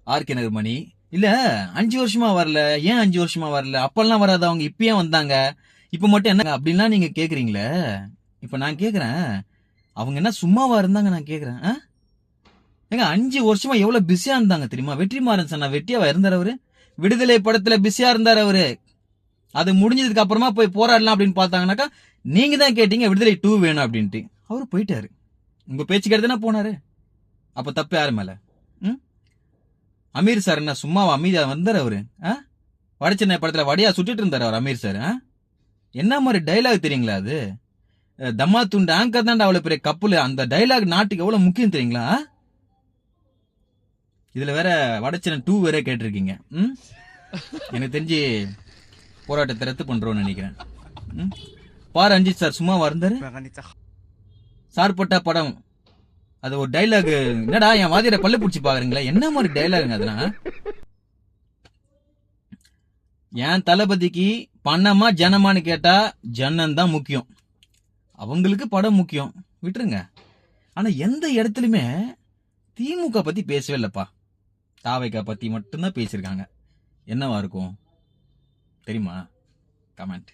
RK நகர்மணி. இல்ல 5 வருஷமா வரல, ஏன் 5 வருஷமா வரல, அப்பெல்லாம் வராத அவங்க இப்ப ஏன் வந்தாங்க, இப்ப மட்டும் என்ன அப்படின்லாம் நீங்க கேக்குறீங்களே. இப்ப நான் கேக்குறேன், அவங்க என்ன சும்மாவா இருந்தாங்க நான் கேக்குறேன். ஏங்க 5 வருஷமா எவ்வளவு பிஸியா இருந்தாங்க தெரியுமா? வெற்றிமாறன் சொன்னா வெட்டியாவா இருந்தாரு அவரு? விடுதலை படத்துல பிஸியா இருந்தாரு அவரு. அது முடிஞ்சதுக்கு அப்புறமா போய் போராடலாம் அப்படின்னு பார்த்தாங்கன்னாக்கா, நீங்க தான் கேட்டீங்க விடுதலை 2 வேணும் அப்படின்ட்டு. அவரு போயிட்டாரு. உங்க பேச்சு கேட்டுதானே போனாரு. அப்ப தப்பு யாரு மேல? ம்? அமீர் சார் என்ன சும்மாவா அமைதியா வந்தாரு அவரு? வடச்சென்னை படத்துல வடியா சுட்டுட்டு இருந்தாரு அவர் அமீர் சார். என்ன மாதிரி டைலாக் தெரியுங்களா அது? தம்மா துண்டு ஆங்கர் தான்டா அவ்வளவு பெரிய கப்பல். அந்த டைலாக் நாட்டுக்கு எவ்வளவு முக்கியம் தெரியுங்களா? இதுல வேற வடச்சென்னை 2 வேற கேட்டிருக்கீங்க. எனக்கு தெரிஞ்சு போராட்டத்தை ரத்து பண்றோம்னு நினைக்கிறேன். பாரு ரஞ்சித் சார் சும்மா இருந்தாரு. சார் போட்ட படம் அது ஒரு டைலாக். என்னடா என் வாதியில பல்லு பிடிச்சி பாக்குறீங்களா? என்ன மாதிரி டைலாக் அதெல்லாம்? என் தளபதிக்கு பணமா ஜனமானு கேட்டா ஜனம் தான் முக்கியம். அவங்களுக்கு படம் முக்கியம், விட்டுருங்க. ஆனா எந்த இடத்துலயுமே திமுக பத்தி பேசவே இல்லப்பா. தாவைக்கா பத்தி மட்டும்தான் பேசியிருக்காங்க. என்னவா இருக்கும் தெரியுமா? கமெண்ட்.